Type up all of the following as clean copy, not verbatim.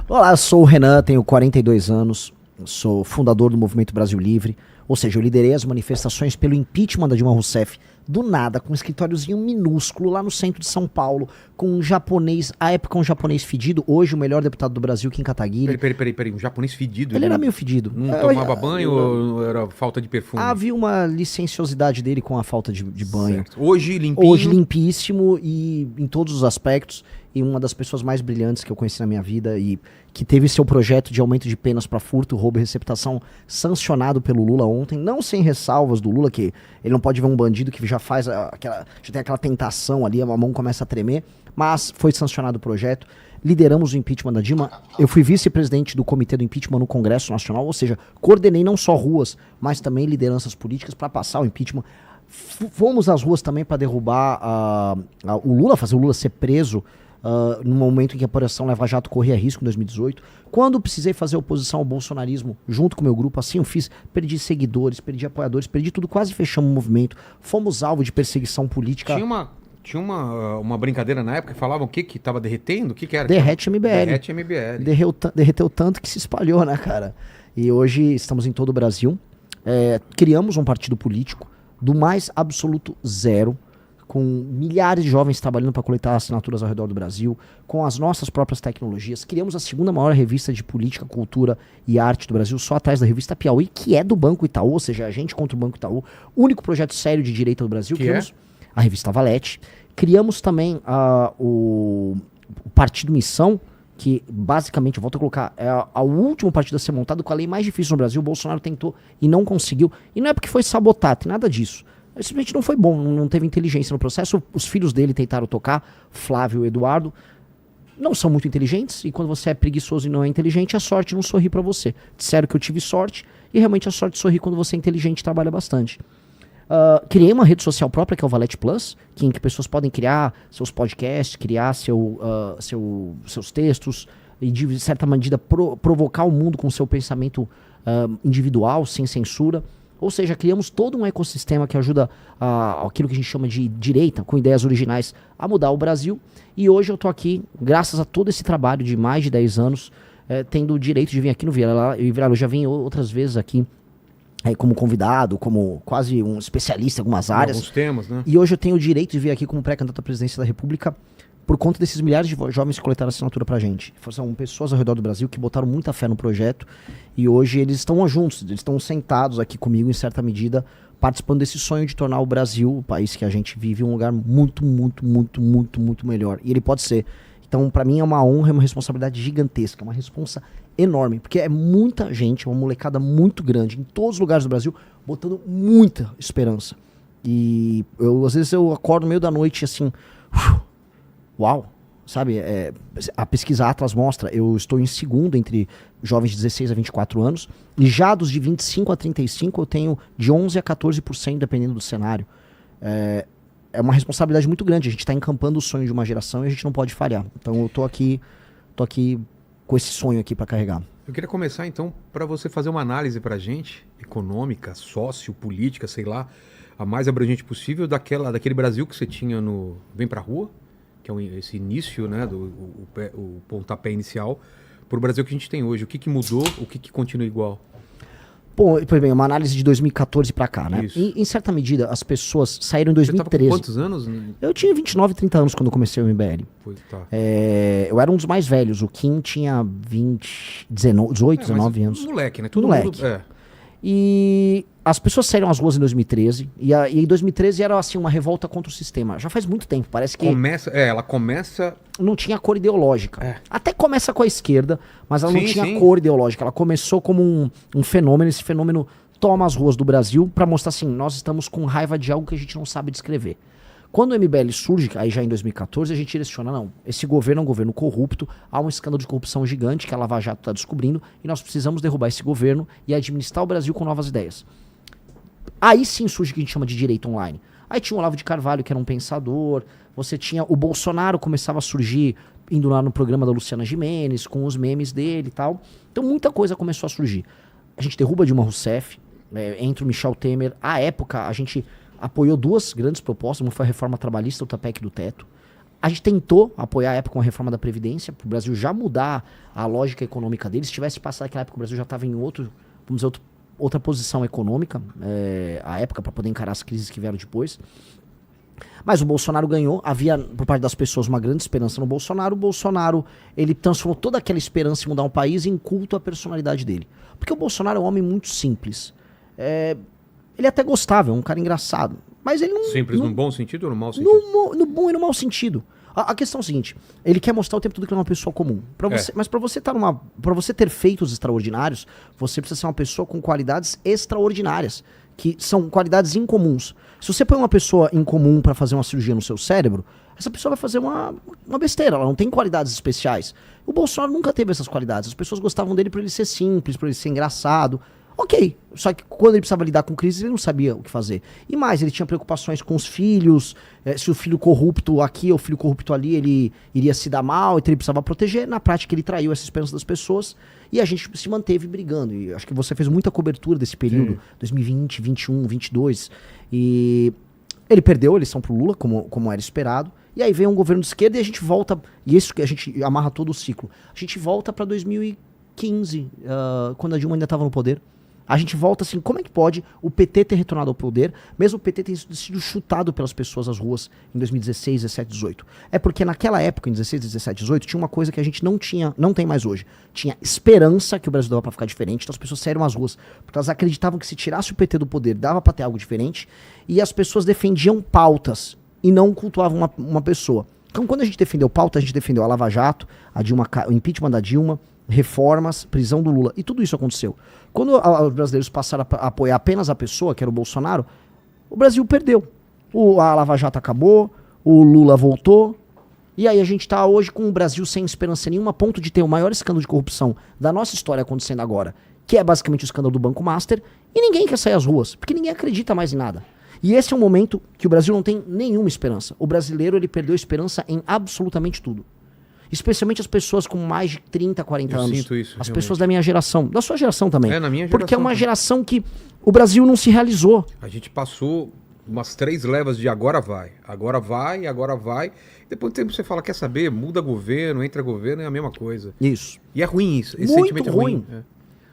Olá, eu sou o Renan, tenho 42 anos, sou fundador do Movimento Brasil Livre, ou seja, eu liderei as manifestações pelo impeachment da Dilma Rousseff, do nada, com um escritóriozinho minúsculo lá no centro de São Paulo, com um japonês, à época um japonês fedido, hoje o melhor deputado do Brasil, Kim Kataguiri. Peraí, um japonês fedido? Ele era meio fedido. Não tomava banho ou era falta de perfume? Havia uma licenciosidade dele com a falta de banho. Certo. Hoje limpinho? Hoje limpíssimo e em todos os aspectos, e uma das pessoas mais brilhantes que eu conheci na minha vida e que teve seu projeto de aumento de penas para furto, roubo e receptação sancionado pelo Lula ontem, não sem ressalvas do Lula, que ele não pode ver um bandido que já faz já tem aquela tentação ali, a mão começa a tremer, mas foi sancionado o projeto. Lideramos o impeachment da Dilma. Eu fui vice-presidente do comitê do impeachment no Congresso Nacional, ou seja, coordenei não só ruas, mas também lideranças políticas para passar o impeachment. Fomos às ruas também para derrubar o Lula, fazer o Lula ser preso no momento em que a Operação Lava Jato corria risco em 2018. Quando precisei fazer oposição ao bolsonarismo junto com o meu grupo, assim eu fiz, perdi seguidores, perdi apoiadores, perdi tudo, quase fechamos o movimento. Fomos alvo de perseguição política. Tinha uma brincadeira na época que falavam o que estava derretendo? O que era? Derrete MBL. Derrete MBL. Derreteu tanto que se espalhou, né, cara? E hoje estamos em todo o Brasil. Criamos um partido político do mais absoluto zero, com milhares de jovens trabalhando para coletar assinaturas ao redor do Brasil, com as nossas próprias tecnologias. Criamos a segunda maior revista de política, cultura e arte do Brasil, só atrás da revista Piauí, que é do Banco Itaú, ou seja, a gente contra o Banco Itaú. Único projeto sério de direita do Brasil. Criamos a revista Valete. Criamos também o Partido Missão, que basicamente, eu volto a colocar, é o último partido a ser montado com a lei mais difícil no Brasil. O Bolsonaro tentou e não conseguiu. E não é porque foi sabotado, tem nada disso. Simplesmente não foi bom, não teve inteligência no processo. Os filhos dele tentaram tocar, Flávio e Eduardo, não são muito inteligentes, e quando você é preguiçoso e não é inteligente, a sorte não sorri pra você. Disseram que eu tive sorte, e realmente a sorte sorri quando você é inteligente e trabalha bastante. Criei uma rede social própria, que é o Valete Plus, em que pessoas podem criar seus podcasts, criar seus textos, e de certa medida provocar o mundo com seu pensamento individual, sem censura. Ou seja, criamos todo um ecossistema que ajuda aquilo que a gente chama de direita, com ideias originais, a mudar o Brasil. E hoje eu tô aqui, graças a todo esse trabalho de mais de 10 anos, tendo o direito de vir aqui no Vilela. Eu já vim outras vezes aqui como convidado, como quase um especialista em algumas áreas. Alguns temas, né? E hoje eu tenho o direito de vir aqui como pré-candidato à presidência da República por conta desses milhares de jovens que coletaram assinatura pra gente. São pessoas ao redor do Brasil que botaram muita fé no projeto e hoje eles estão juntos, eles estão sentados aqui comigo em certa medida, participando desse sonho de tornar o Brasil, o país que a gente vive, um lugar muito, muito, muito, muito, muito melhor. E ele pode ser. Então, pra mim é uma honra, é uma responsabilidade gigantesca, uma responsa enorme, porque é muita gente, uma molecada muito grande, em todos os lugares do Brasil, botando muita esperança. E às vezes eu acordo no meio da noite assim... Uau, sabe, a pesquisa Atlas mostra, eu estou em segundo entre jovens de 16 a 24 anos, e já dos de 25 a 35 eu tenho de 11 a 14%, dependendo do cenário. É uma responsabilidade muito grande, a gente está encampando o sonho de uma geração e a gente não pode falhar. Então eu tô aqui com esse sonho aqui para carregar. Eu queria começar então para você fazer uma análise para a gente, econômica, sociopolítica, sei lá, a mais abrangente possível daquele Brasil que você tinha no Vem Pra Rua, que é esse início, né, o pontapé inicial, para o Brasil que a gente tem hoje. O que mudou, o que continua igual? Bom, pois bem, uma análise de 2014 para cá, né? Isso. Em certa medida, as pessoas saíram em 2013. Você tava com quantos anos? Eu tinha 29, 30 anos quando eu comecei o MBL. Tá. Eu era um dos mais velhos, o Kim tinha 18, 19 anos. Moleque, né? Moleque. E as pessoas saíram às ruas em 2013, e em 2013 era assim uma revolta contra o sistema. Já faz muito tempo, parece que... Ela começa... Não tinha cor ideológica. Até começa com a esquerda, mas ela não tinha sim. cor ideológica. Ela começou como um fenômeno, esse fenômeno toma as ruas do Brasil para mostrar assim, nós estamos com raiva de algo que a gente não sabe descrever. Quando o MBL surge, aí já em 2014, a gente direciona, não, esse governo é um governo corrupto, há um escândalo de corrupção gigante que a Lava Jato está descobrindo, e nós precisamos derrubar esse governo e administrar o Brasil com novas ideias. Aí sim surge o que a gente chama de direita online. Aí tinha o Olavo de Carvalho, que era um pensador, você tinha o Bolsonaro, começava a surgir, indo lá no programa da Luciana Gimenez, com os memes dele e tal. Então muita coisa começou a surgir. A gente derruba Dilma Rousseff, entra o Michel Temer. À época, a gente apoiou duas grandes propostas, uma foi a reforma trabalhista, outra PEC do teto. A gente tentou apoiar a época com a reforma da Previdência, para o Brasil já mudar a lógica econômica dele. Se tivesse passado aquela época, o Brasil já estava em outra posição econômica, a época, para poder encarar as crises que vieram depois. Mas o Bolsonaro ganhou, havia por parte das pessoas uma grande esperança no Bolsonaro. O Bolsonaro, ele transformou toda aquela esperança em mudar um país em culto à personalidade dele. Porque o Bolsonaro é um homem muito simples. Ele é até gostável, é um cara engraçado. Mas ele não... Simples não, no bom sentido ou no mau sentido? no bom e no mau sentido. A questão é o seguinte, ele quer mostrar o tempo todo que ele é uma pessoa comum. Mas para você ter feitos extraordinários, você precisa ser uma pessoa com qualidades extraordinárias, que são qualidades incomuns. Se você põe uma pessoa incomum para fazer uma cirurgia no seu cérebro, essa pessoa vai fazer uma besteira, ela não tem qualidades especiais. O Bolsonaro nunca teve essas qualidades, as pessoas gostavam dele por ele ser simples, por ele ser engraçado. Ok, só que quando ele precisava lidar com crise, ele não sabia o que fazer. E mais, ele tinha preocupações com os filhos, se o filho corrupto aqui ou o filho corrupto ali, ele iria se dar mal, então ele precisava proteger. Na prática, ele traiu essa esperança das pessoas e a gente se manteve brigando. E acho que você fez muita cobertura desse período, 2020, 21, 22. E ele perdeu a eleição pro Lula, como era esperado. E aí veio um governo de esquerda e a gente volta, e isso que a gente amarra todo o ciclo. A gente volta para 2015, quando a Dilma ainda estava no poder. A gente volta assim, como é que pode o PT ter retornado ao poder, mesmo o PT ter sido chutado pelas pessoas às ruas em 2016, 17, 18? É porque naquela época, em 16, 17, 18, tinha uma coisa que a gente não tem mais hoje. Tinha esperança que o Brasil dava pra ficar diferente, então as pessoas saíram às ruas, porque elas acreditavam que se tirasse o PT do poder, dava pra ter algo diferente, e as pessoas defendiam pautas e não cultuavam uma pessoa. Então quando a gente defendeu pauta, a gente defendeu a Lava Jato, o impeachment da Dilma, reformas, prisão do Lula, e tudo isso aconteceu. Quando os brasileiros passaram a apoiar apenas a pessoa, que era o Bolsonaro, o Brasil perdeu. A Lava Jato acabou, o Lula voltou, e aí a gente tá hoje com o Brasil sem esperança nenhuma, a ponto de ter o maior escândalo de corrupção da nossa história acontecendo agora, que é basicamente o escândalo do Banco Master, e ninguém quer sair às ruas, porque ninguém acredita mais em nada. E esse é um momento que o Brasil não tem nenhuma esperança. O brasileiro, ele perdeu esperança em absolutamente tudo. Especialmente as pessoas com mais de 30, 40 anos. Sinto isso, as realmente. pessoas da minha geração. Da sua geração também. Na minha geração. Porque é uma também. geração que o Brasil não se realizou. A gente passou umas 3 levas de agora vai. Agora vai, agora vai. Depois do tempo você fala, quer saber? Muda governo, entra governo, é a mesma coisa. Isso. E é ruim isso. Esse Muito sentimento ruim. é ruim.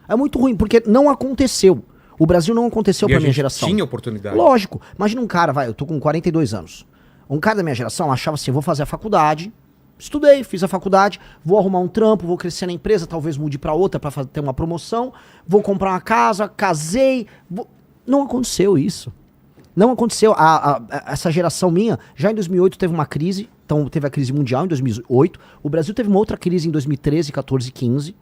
É muito ruim, porque não aconteceu. O Brasil não aconteceu pra minha geração. Tinha oportunidade. Lógico. Imagina um cara, eu tô com 42 anos. Um cara da minha geração achava assim, vou fazer a faculdade, estudei, fiz a faculdade, vou arrumar um trampo, vou crescer na empresa, talvez mude pra outra pra ter uma promoção, vou comprar uma casa, casei. Não aconteceu isso. Não aconteceu. Essa geração minha, já em 2008 teve uma crise, então teve a crise mundial em 2008, o Brasil teve uma outra crise em 2013, 14, 15,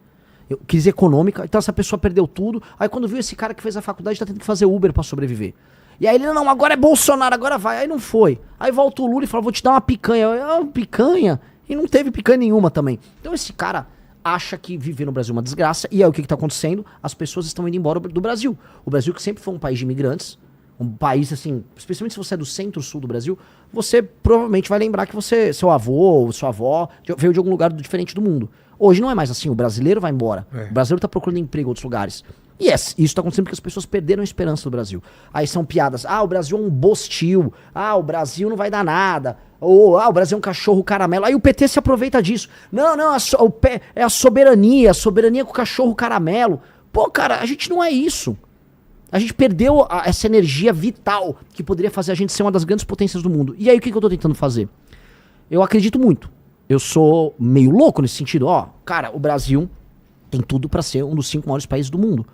crise econômica, então essa pessoa perdeu tudo, aí quando viu esse cara que fez a faculdade tá tendo que fazer Uber pra sobreviver. E aí ele, não, agora é Bolsonaro, agora vai, aí não foi. Aí volta o Lula e fala, vou te dar uma picanha. Picanha? E não teve picanha nenhuma também. Então esse cara acha que viver no Brasil é uma desgraça, e aí o que tá acontecendo? As pessoas estão indo embora do Brasil. O Brasil, que sempre foi um país de imigrantes, um país assim, especialmente se você é do centro-sul do Brasil, você provavelmente vai lembrar que seu avô ou sua avó veio de algum lugar diferente do mundo. Hoje não é mais assim, o brasileiro vai embora. O brasileiro tá procurando emprego em outros lugares. E isso tá acontecendo porque as pessoas perderam a esperança do Brasil. Aí são piadas, o Brasil é um bostil, o Brasil não vai dar nada, ou o Brasil é um cachorro caramelo. Aí o PT se aproveita disso. Não, é a soberania com o cachorro caramelo. Pô, cara, a gente não é isso. A gente perdeu essa energia vital que poderia fazer a gente ser uma das grandes potências do mundo. E aí o que eu tô tentando fazer? Eu acredito muito. Eu sou meio louco nesse sentido. Cara, o Brasil tem tudo pra ser um dos 5 maiores países do mundo.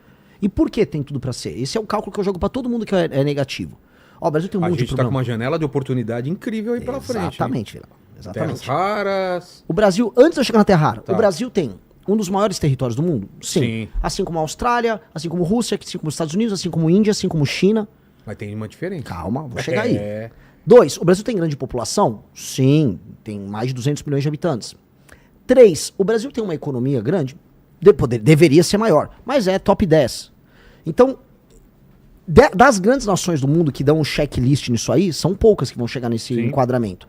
E por que tem tudo pra ser? Esse é o cálculo que eu jogo pra todo mundo que é negativo. O Brasil tem um monte de problema. A gente tá com uma janela de oportunidade incrível aí pela frente. Exatamente, Vilela. Exatamente. Terras raras. O Brasil, antes de eu chegar na Terra Rara, o Brasil tem um dos maiores territórios do mundo? Sim. Assim como a Austrália, assim como a Rússia, assim como os Estados Unidos, assim como a Índia, assim como a China. Mas tem uma diferença. Calma, vou chegar aí. 2, o Brasil tem grande população? Sim, tem mais de 200 milhões de habitantes. 3, o Brasil tem uma economia grande? Deveria ser maior, mas é top 10. Então, das grandes nações do mundo que dão um checklist nisso aí, são poucas que vão chegar nesse enquadramento.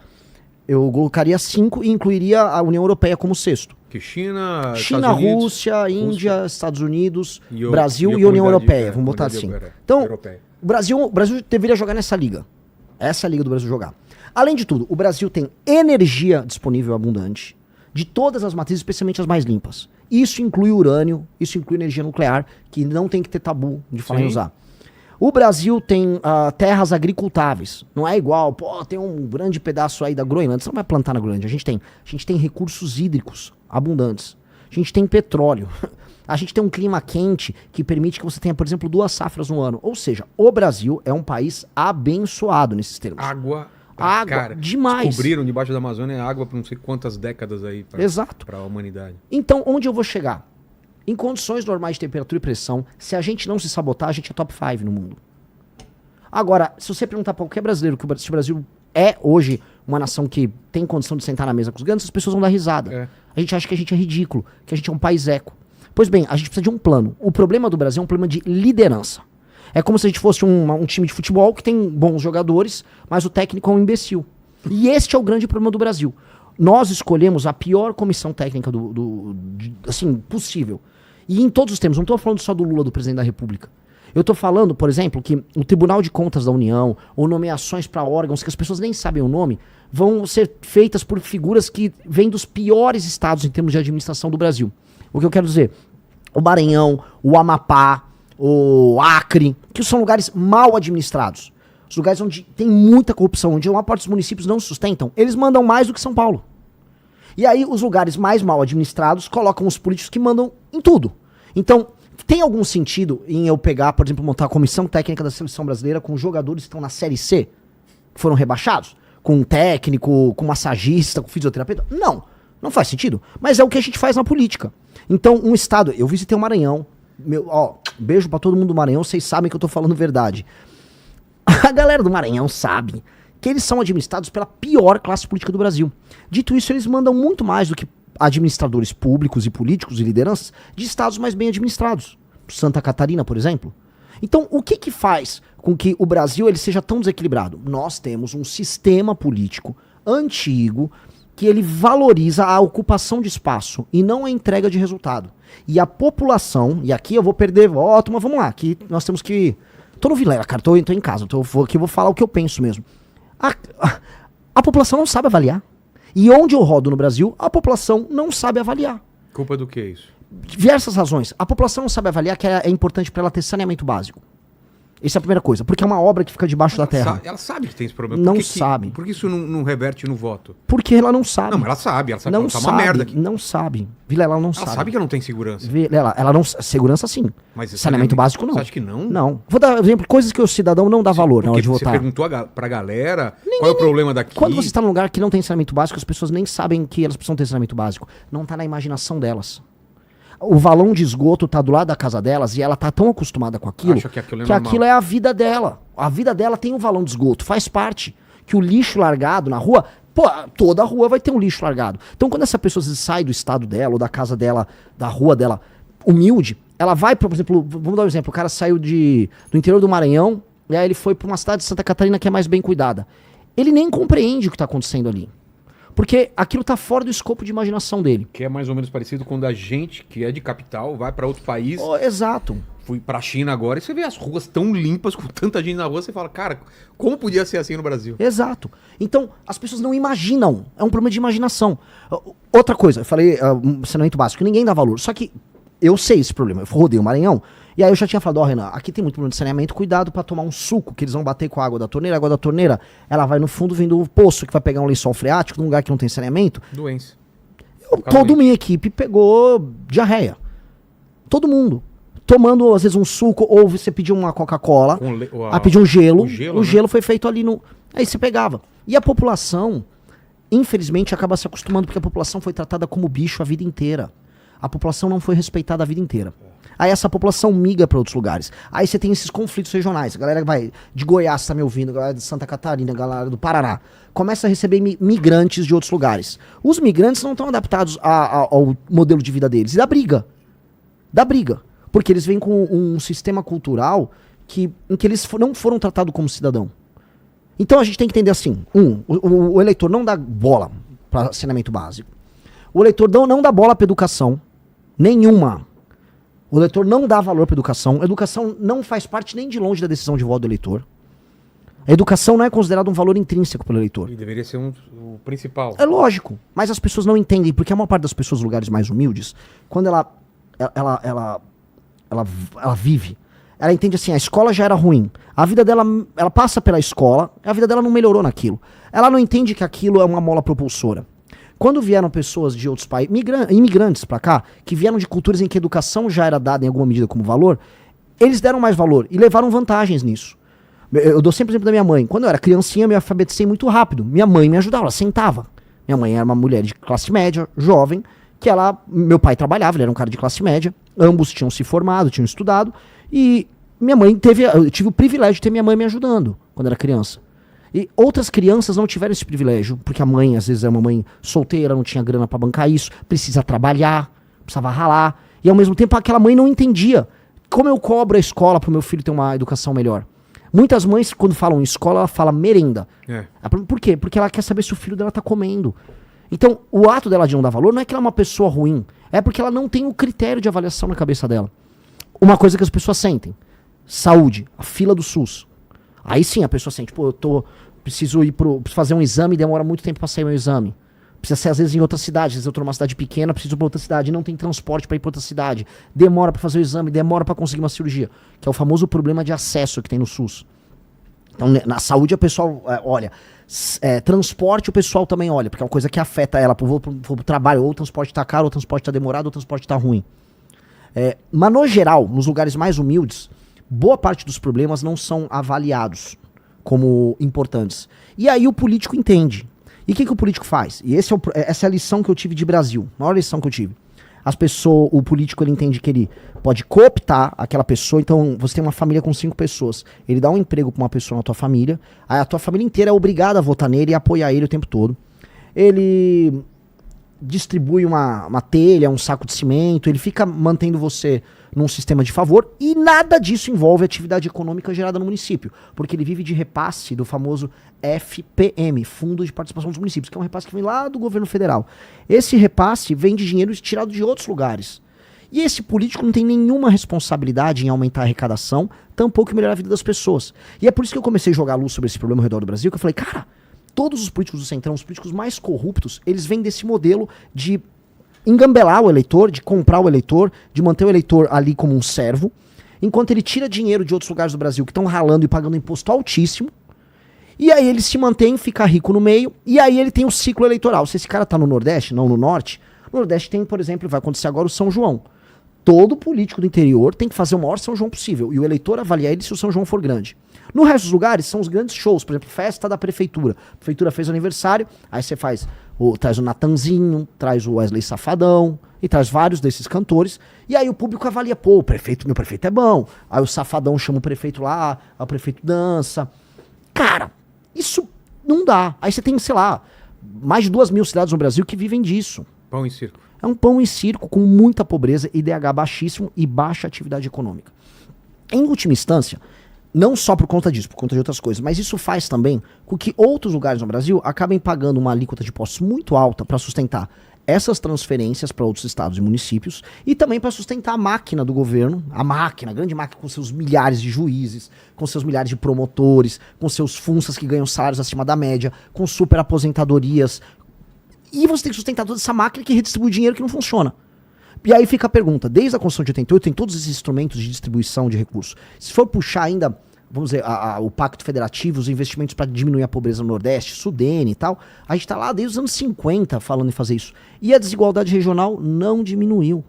Eu colocaria 5 e incluiria a União Europeia como 6º. Que China, Rússia, Índia, Estados Unidos, Brasil e União Europeia. Vamos botar assim. Então, o Brasil deveria jogar nessa liga. Essa é a liga do Brasil jogar. Além de tudo, o Brasil tem energia disponível abundante, de todas as matrizes, especialmente as mais limpas. Isso inclui urânio, isso inclui energia nuclear, que não tem que ter tabu de falar em usar. O Brasil tem terras agricultáveis. Não é igual, pô, tem um grande pedaço aí da Groenlândia. Você não vai plantar na Groenlândia. A gente tem recursos hídricos abundantes. A gente tem petróleo. A gente tem um clima quente que permite que você tenha, por exemplo, 2 safras no ano. Ou seja, o Brasil é um país abençoado nesses termos. Água, cara, demais. Descobriram debaixo da Amazônia água por não sei quantas décadas aí para a humanidade. Então, onde eu vou chegar? Em condições normais de temperatura e pressão, se a gente não se sabotar, a gente é top 5 no mundo. Agora, se você perguntar para qualquer brasileiro se o Brasil é hoje uma nação que tem condição de sentar na mesa com os grandes, as pessoas vão dar risada. A gente acha que a gente é ridículo, que a gente é um país eco. Pois bem, a gente precisa de um plano. O problema do Brasil é um problema de liderança. É como se a gente fosse um time de futebol que tem bons jogadores, mas o técnico é um imbecil. E este é o grande problema do Brasil. Nós escolhemos a pior comissão técnica assim, possível. E em todos os termos, não estou falando só do Lula, do presidente da República. Eu estou falando, por exemplo, que o Tribunal de Contas da União, ou nomeações para órgãos que as pessoas nem sabem o nome, vão ser feitas por figuras que vêm dos piores estados em termos de administração do Brasil. O que eu quero dizer? O Maranhão, o Amapá, o Acre, que são lugares mal administrados. Os lugares onde tem muita corrupção, onde uma parte dos municípios não se sustentam, eles mandam mais do que São Paulo. E aí os lugares mais mal administrados colocam os políticos que mandam em tudo. Então, tem algum sentido em eu pegar, por exemplo, montar a comissão técnica da seleção brasileira com jogadores que estão na Série C, que foram rebaixados? Com um técnico, com massagista, com fisioterapeuta? Não, não faz sentido. Mas é o que a gente faz na política. Então, um estado... Eu visitei o Maranhão. Beijo pra todo mundo do Maranhão, vocês sabem que eu tô falando verdade. A galera do Maranhão sabe que eles são administrados pela pior classe política do Brasil. Dito isso, eles mandam muito mais do que administradores públicos e políticos e lideranças de estados mais bem administrados. Santa Catarina, por exemplo. Então, o que faz com que o Brasil ele seja tão desequilibrado? Nós temos um sistema político antigo que ele valoriza a ocupação de espaço e não a entrega de resultado. E a população, e aqui eu vou perder voto, mas vamos lá, aqui nós temos que... Tô no Vilela, cara, tô em casa, aqui eu vou falar o que eu penso mesmo. A população não sabe avaliar. E onde eu rodo no Brasil, a população não sabe avaliar. Culpa do que é isso? Diversas razões. A população não sabe avaliar que é importante para ela ter saneamento básico. Essa é a primeira coisa, porque é uma obra que fica debaixo da terra. Ela sabe que tem esse problema. Não sabe. Por que isso não reverte no voto? Porque ela não sabe. Não, mas ela sabe Não que tá sabe, uma merda aqui. não sabe. Vilela, ela não sabe. Ela sabe que não tem segurança. Ela não... Segurança sim. Mas saneamento básico não. Você acha que não? Não. Vou dar exemplo, coisas que o cidadão não dá valor na hora de votar. Você perguntou pra galera qual é o problema daqui. Quando você está num lugar que não tem saneamento básico, as pessoas nem sabem que elas precisam ter saneamento básico. Não tá na imaginação delas. O valão de esgoto tá do lado da casa delas e ela tá tão acostumada com aquilo que aquilo é a vida dela. A vida dela tem um valão de esgoto, faz parte. Que o lixo largado na rua, pô, toda a rua vai ter um lixo largado. Então quando essa pessoa sai do estado dela, ou da casa dela, da rua dela, humilde, ela vai, por exemplo, vamos dar um exemplo, o cara saiu do interior do Maranhão, e aí ele foi pra uma cidade de Santa Catarina que é mais bem cuidada. Ele nem compreende o que tá acontecendo ali. Porque aquilo tá fora do escopo de imaginação dele. Que é mais ou menos parecido quando a gente, que é de capital, vai pra outro país. Oh, exato. Fui pra China agora e você vê as ruas tão limpas, com tanta gente na rua, você fala, cara, como podia ser assim no Brasil? Exato. Então, as pessoas não imaginam. É um problema de imaginação. Outra coisa, eu falei, saneamento básico, ninguém dá valor. Só que eu sei esse problema. Eu rodei o Maranhão, e aí eu já tinha falado, Renan, aqui tem muito problema de saneamento, cuidado pra tomar um suco, que eles vão bater com a água da torneira. A água da torneira, ela vai no fundo vindo do poço, que vai pegar um lençol freático, num lugar que não tem saneamento. Doença. Toda minha equipe pegou diarreia. Todo mundo. Tomando, às vezes, um suco, ou você pediu uma Coca-Cola, pediu um gelo. O gelo foi feito ali no... Aí você pegava. E a população, infelizmente, acaba se acostumando, porque a população foi tratada como bicho a vida inteira. A população não foi respeitada a vida inteira. Aí essa população migra para outros lugares. Aí você tem esses conflitos regionais. A galera vai de Goiás, tá me ouvindo, a galera de Santa Catarina, a galera do Paraná. Começa a receber migrantes de outros lugares. Os migrantes não estão adaptados ao modelo de vida deles. E dá briga. Dá briga. Porque eles vêm com um sistema cultural em que eles não foram tratados como cidadão. Então a gente tem que entender assim. O eleitor não dá bola para saneamento básico. O eleitor não dá bola para educação. Nenhuma. O eleitor não dá valor para educação. A educação não faz parte nem de longe da decisão de voto do eleitor. A educação não é considerada um valor intrínseco pelo eleitor. E deveria ser o principal. É lógico, mas as pessoas não entendem, porque a maior parte das pessoas nos lugares mais humildes, quando ela vive, ela entende assim, a escola já era ruim, a vida dela, ela passa pela escola, a vida dela não melhorou naquilo. Ela não entende que aquilo é uma mola propulsora. Quando vieram pessoas de outros países, imigrantes pra cá, que vieram de culturas em que a educação já era dada em alguma medida como valor, eles deram mais valor e levaram vantagens nisso. Eu dou sempre o exemplo da minha mãe. Quando eu era criancinha, eu me alfabetizei muito rápido. Minha mãe me ajudava, ela sentava. Minha mãe era uma mulher de classe média, jovem, meu pai trabalhava, ele era um cara de classe média, ambos tinham se formado, tinham estudado, e eu tive o privilégio de ter minha mãe me ajudando quando era criança. E outras crianças não tiveram esse privilégio, porque a mãe, às vezes, é uma mãe solteira, não tinha grana pra bancar isso, precisa trabalhar, precisava ralar, e ao mesmo tempo aquela mãe não entendia como eu cobro a escola pro meu filho ter uma educação melhor. Muitas mães, quando falam em escola, ela fala merenda. Por quê? Porque ela quer saber se o filho dela tá comendo. Então, o ato dela de não dar valor não é que ela é uma pessoa ruim, é porque ela não tem o critério de avaliação na cabeça dela. Uma coisa que as pessoas sentem, saúde, a fila do SUS. Aí sim a pessoa sente, preciso fazer um exame e demora muito tempo pra sair meu exame. Precisa ser às vezes em outra cidade, às vezes eu tô numa cidade pequena, preciso ir pra outra cidade, não tem transporte pra ir pra outra cidade, demora pra fazer o exame, demora pra conseguir uma cirurgia, que é o famoso problema de acesso que tem no SUS. Então na saúde o pessoal olha, transporte o pessoal também olha, porque é uma coisa que afeta ela, vou pro trabalho, ou o transporte tá caro, ou o transporte tá demorado, ou o transporte tá ruim. Mas no geral, nos lugares mais humildes, boa parte dos problemas não são avaliados como importantes. E aí o político entende. E o que o político faz? E essa é a lição que eu tive de Brasil. A maior lição que eu tive. O político, ele entende que ele pode cooptar aquela pessoa. Então, você tem uma família com 5 pessoas. Ele dá um emprego pra uma pessoa na tua família. Aí a tua família inteira é obrigada a votar nele e apoiar ele o tempo todo. Ele distribui uma telha, um saco de cimento. Ele fica mantendo você num sistema de favor, e nada disso envolve atividade econômica gerada no município, porque ele vive de repasse do famoso FPM, Fundo de Participação dos Municípios, que é um repasse que vem lá do governo federal. Esse repasse vem de dinheiro tirado de outros lugares. E esse político não tem nenhuma responsabilidade em aumentar a arrecadação, tampouco em melhorar a vida das pessoas. E é por isso que eu comecei a jogar luz sobre esse problema ao redor do Brasil, que eu falei, cara, todos os políticos do Centrão, os políticos mais corruptos, eles vêm desse modelo de engambelar o eleitor, de comprar o eleitor, de manter o eleitor ali como um servo, enquanto ele tira dinheiro de outros lugares do Brasil que estão ralando e pagando imposto altíssimo, e aí ele se mantém, fica rico no meio, e aí ele tem o ciclo eleitoral. Se esse cara tá no Nordeste, não no Norte, no Nordeste tem, por exemplo, vai acontecer agora o São João. Todo político do interior tem que fazer o maior São João possível, e o eleitor avalia ele se o São João for grande. No resto dos lugares, são os grandes shows, por exemplo, festa da prefeitura. A prefeitura fez aniversário, aí você traz o Natanzinho, traz o Wesley Safadão, e traz vários desses cantores, e aí o público avalia, meu prefeito é bom. Aí o Safadão chama o prefeito lá, aí o prefeito dança. Cara, isso não dá. Aí você tem, sei lá, mais de 2.000 cidades no Brasil que vivem disso. Pão e circo. É um pão e circo com muita pobreza, IDH baixíssimo e baixa atividade econômica. Em última instância, não só por conta disso, por conta de outras coisas, mas isso faz também com que outros lugares no Brasil acabem pagando uma alíquota de impostos muito alta para sustentar essas transferências para outros estados e municípios e também para sustentar a máquina do governo, a grande máquina com seus milhares de juízes, com seus milhares de promotores, com seus funsas que ganham salários acima da média, com super aposentadorias. E você tem que sustentar toda essa máquina que redistribui dinheiro que não funciona. E aí fica a pergunta, desde a Constituição de 88 tem todos esses instrumentos de distribuição de recursos. Se for puxar ainda, vamos dizer, o Pacto Federativo, os investimentos para diminuir a pobreza no Nordeste, Sudene e tal, a gente tá lá desde os anos 50 falando em fazer isso. E a desigualdade regional não diminuiu.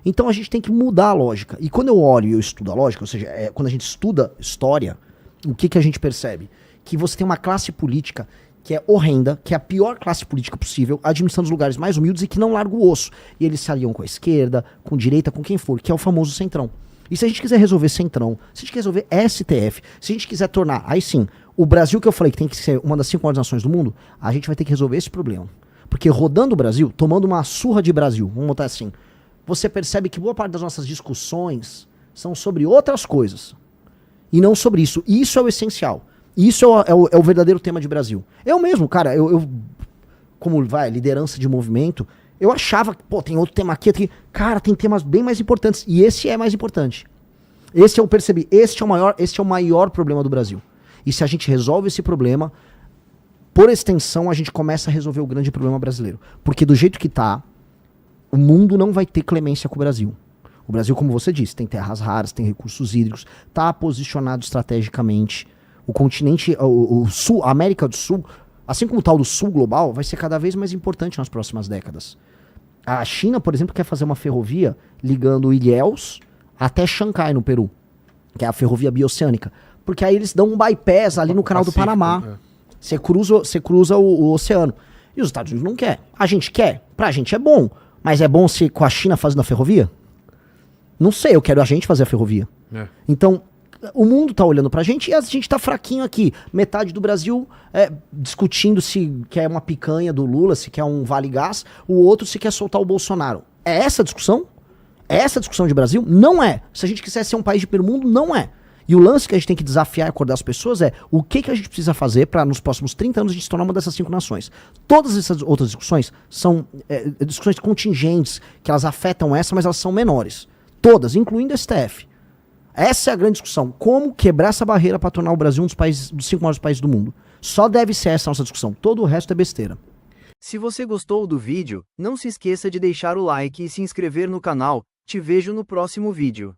Então a gente tem que mudar a lógica. E quando eu olho e eu estudo a lógica, ou seja, quando a gente estuda história, o que a gente percebe? Que você tem uma classe política que é horrenda, que é a pior classe política possível, administrando os lugares mais humildes e que não larga o osso. E eles se aliam com a esquerda, com a direita, com quem for, que é o famoso Centrão. E se a gente quiser resolver Centrão, se a gente quiser resolver STF, se a gente quiser tornar, aí sim, o Brasil que eu falei que tem que ser uma das 5 maiores nações do mundo, a gente vai ter que resolver esse problema. Porque rodando o Brasil, tomando uma surra de Brasil, vamos botar assim, você percebe que boa parte das nossas discussões são sobre outras coisas. E não sobre isso. E isso é o essencial. Isso é o verdadeiro tema de Brasil. Eu mesmo, cara, eu como liderança de movimento, eu achava que, tem outro tema aqui. Cara, tem temas bem mais importantes. E esse é mais importante. Esse eu percebi. Este é o maior problema do Brasil. E se a gente resolve esse problema, por extensão, a gente começa a resolver o grande problema brasileiro. Porque do jeito que tá, o mundo não vai ter clemência com o Brasil. O Brasil, como você disse, tem terras raras, tem recursos hídricos, tá posicionado estrategicamente. O continente, o Sul, a América do Sul, assim como o tal do Sul global, vai ser cada vez mais importante nas próximas décadas. A China, por exemplo, quer fazer uma ferrovia ligando Ilhéus até Xangai, no Peru, que é a ferrovia bioceânica. Porque aí eles dão um bypass ali no canal do Panamá. Você cruza o oceano. E os Estados Unidos não quer. A gente quer. Pra gente é bom. Mas é bom se com a China fazendo a ferrovia? Não sei, eu quero a gente fazer a ferrovia. Então, o mundo tá olhando pra gente e a gente tá fraquinho aqui. Metade do Brasil discutindo se quer uma picanha do Lula, se quer um Vale Gás, o outro se quer soltar o Bolsonaro. É essa a discussão? É essa a discussão de Brasil? Não é. Se a gente quiser ser um país de primeiro mundo, não é. E o lance que a gente tem que desafiar e acordar as pessoas é o que a gente precisa fazer para nos próximos 30 anos a gente se tornar uma dessas 5 nações. Todas essas outras discussões são discussões contingentes, que elas afetam essa, mas elas são menores. Todas, incluindo a STF. Essa é a grande discussão. Como quebrar essa barreira para tornar o Brasil um dos 5 maiores países do mundo. Só deve ser essa a nossa discussão. Todo o resto é besteira. Se você gostou do vídeo, não se esqueça de deixar o like e se inscrever no canal. Te vejo no próximo vídeo.